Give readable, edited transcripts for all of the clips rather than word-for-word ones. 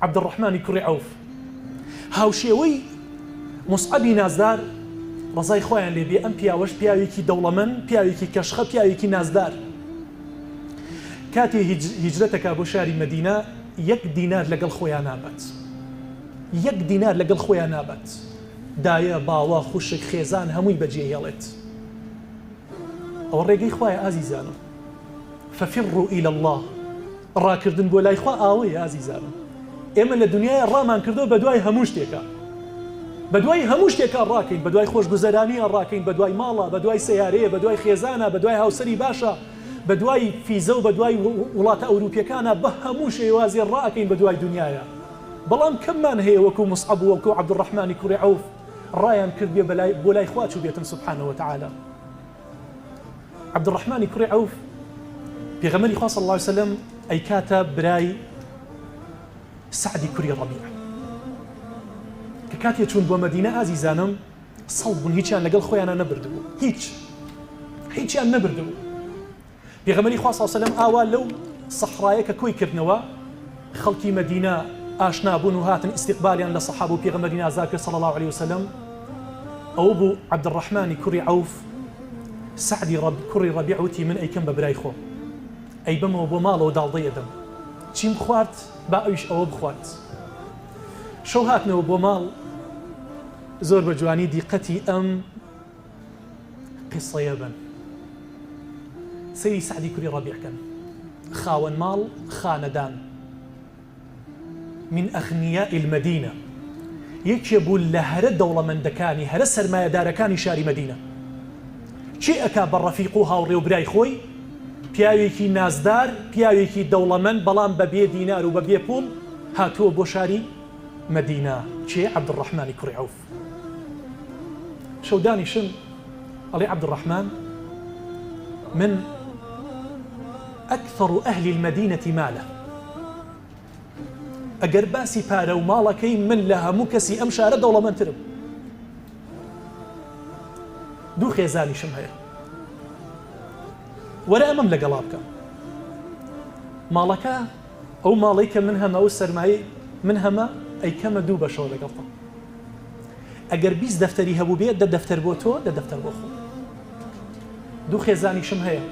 عەبدوڕەحمانی کوڕی عەوف هاوشێوەی موسعەبی نازدار ڕزای خۆیان لێبێ ئەم پیاوەش پیاوێکی دەوڵەمەند پیاوێکی کەشخە پیاوێکی نازدار کاتێ هیجرەتەکە بۆ شاری مەدینە 1 دینار لەگەڵ خۆیان نابەت 1 دینار لەگەڵ خۆیان نابەت دایە باوە خوشک خێزان هەمووی بەجێ هێڵێت ئەوە ڕێگەی خوایە ئازیزانم ففروا إلى الله ڕاکردن بۆ لای خوا ئاوەیە ئازیزانم ئێمە لە دنیای ڕامان کردو بە دوای هەموو شتێکە بە دوای هەموو شتێکە ڕاکەین بە دوای خۆشگوزەرانیە ڕاکەین بە دوای ماڵە بە دوای سەیارەیە بە دوای خێزانە بە دوای هاوسەری باشە بە دوای فیزە و بە دوای وڵاتە ئەوروپیەکانە بە هەموو شێوازی ڕاکەین بە دوای دنیاە بەڵام کەممان هەیە وەکو موسعەب و وەکو عەبدوڕەحمانی کوڕی عەوف ڕایان کرد بۆ لای خوا چوو بێتن سوبحانەه وتعالى عەبدوڕەحمانی کوڕی عەوف پێغەمبەری خوا صلی الله علیه وسلم ئەی کاتە برای سعدی کوڕی ڕەبیع کە کاتێ چوون بۆ مەدینە ئازیزانم سەڵ بوون هیچیان لەگەڵ خۆیانە نەبردبوو هیچیان نەبردبوو پێغەمبەری خوا صلی الله علیه وسلم ئاوا لەو سەحرایە کە کۆی کردنەوە خەڵکی مەدینە ئاشنا بوون و هاتن ئیستیقبالیان لە سەحابە و پێغەمبەری نازار کرد صلی الله علیه وسلم ئەو بوو عەبدوڕەحمانی کوڕی عەوف سعدی کوڕی ڕەبیع وتی من ئەیکەم بە برای خۆم ئەی بمەوە بۆ ماڵەوە داڵدەی ئەدەم چیم خوارد با ئەویش ئەوە بخوات شەو هاتنەوە بۆ ماڵ زۆر بە جوانی دیقەتی ئەم قسەیە بن سەیری سعدی کوڕی ڕەبیعکەن خاوەن ماڵ خانەدان من ئەغنیاء المەدینە یەکێ بوو لە هەرە دەوڵەمەندەکانی هەرە سەرمایەدارەکانی شاری مەدینە چی ئەکا بە ڕەفیق و هاوڕێ و برای خۆی پیاوێکی نازدار پیاوێکی دەوڵەمەند بەڵام بە بێ دینار و بە بێ پوڵ هاتووە بۆ شاری مەدینە چێ عەبدوڕەحمانی کوڕی عەوف شەودانیشم ئەڵێ عەبدوڕەحمان من أكثر أهل المدينة مالا ئەگەر باسی پارە و ماڵەکەی من لە هەموو کەسی ئەم شارە دەوڵەمەندترم دوو خێزانیشم هەیە وەرە ئەمەم لەگەڵا بکە ماڵەکە ئەو ماڵەی کە من هەمە و سەرمایی من هەمە ئەیکەمە دوو بەشەوە لەگەڵتە ئەگەر 20 دەفتەری هەبوو بێت 10 دەفتەر بۆ تۆ 10 دەفتەر بۆ خۆ دوو خێزانیشم هەیە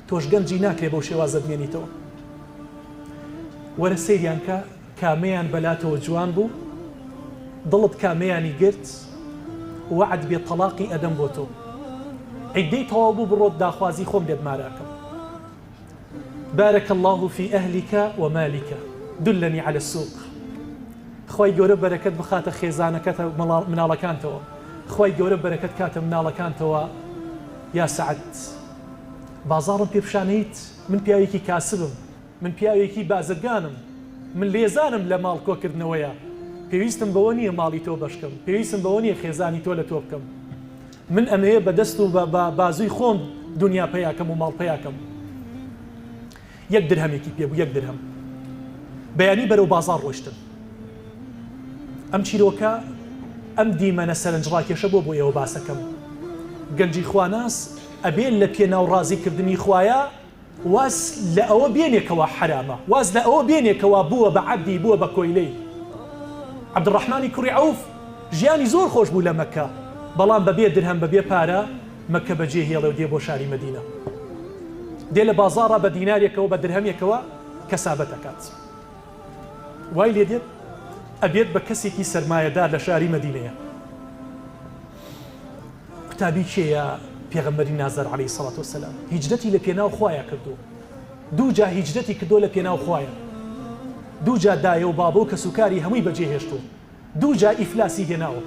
تۆش گەنجی ناکرێ بەو شێوازە بمێنیتەوە وەرە سەیریان کە کامەیان بەلاتەوە جوان بوو دڵت کامەیانی گرت وعد بێ تەلاقی ئەدەم بۆ تۆ عیدەی تەواو بوو بڕۆت داخوازی خۆم لێت ماراکەم بارك الله في أهلك ومالك دلني على السوق خوای گەورە بەرەکەت بخاتە خێزانەکەتە مناڵەکانتەوە خوای گەورە بەرەکەت کاتە مناڵەکانتەوە یا سعد بازاڕم پێپشانەیت من پیاوێکی کاسبم من پیاوێکی بازرگانم من لێزانم لە ماڵ کۆکردنەوەیە پێویستم بەوە نییە ماڵی تۆ بەشکەم پێویستم بەوە نییە خێزانی تۆ لە تۆ بکەم من ئەمەیە بەدەست و بە بازووی خۆم دنیا پەیاکەم و ماڵ پەیاکەم 1 درهەمێکی پێ بوو 1 درهەم بەیانی بەرەو بازار ڕۆیشتن ئەم چیرۆکە ئەم دیمەنە سەرنجڕاکێشە بۆ ئێوە باسەکەم گەنجی خواناس ئەبێن لە پێناو ڕازیکردنی خوایە واز لە ئەوە بێنێکەوە حرامە واز لە ئەوە بێنێکەوە بووە بە عەبدی بووە بە کۆیلەی عەبدوڕەحمانی کوڕی عەوف ژیانی زۆر خۆش بوو لە مەکە بەڵام بەبێ درهەم بەبێ پارە مەکە بەجێ هێڵە و دێ بۆ شاری مەدینە دێ لە بازاڕە بە دینارێکەوە بە درهەمێکەوە کەسابەت دەکات وای لێ دێت ئەبێت بە کەسێکی سەرمایەدار لە شاری مەدینەیە قوتابی کێیە پێغەمبەری نازار عەلەیهی السەڵات وەسەلام هیجرەتی لە پێناو خوایە کردو دوو جا هیجرەتی کردو لە پێناو خوایە دوو جا دایە و بابە و کەسوکاری هەمووی بەجێ هێشتووە دوو جا ئیفلاسی هێناوە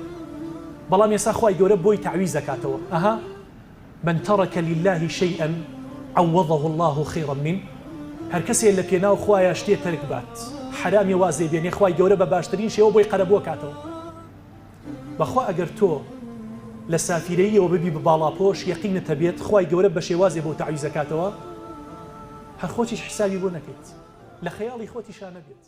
بەڵام ئێستا خوای گەورە بۆی تەعویز دەکاتەوە ئەها من ترك لله شيئا عوضه الله خيرا منه هەر کەسێ لە پێناو خوایە شتێ تەرک بات حرامی وازێ بێنێ خوای گەورە بە باشترین شێوە بۆی قەرەبووە کاتەوە بەخوا ئەگەر تۆ لە سافیرەیەوە ببی بە باڵاپۆش یەقینت هەبێت خوای گەورە بە شێوازێ بۆ تەعویز دەکاتەوە هەر خۆتیش حسابی بۆ نەکەیت لە خەیاڵی خۆتیشان نەبێت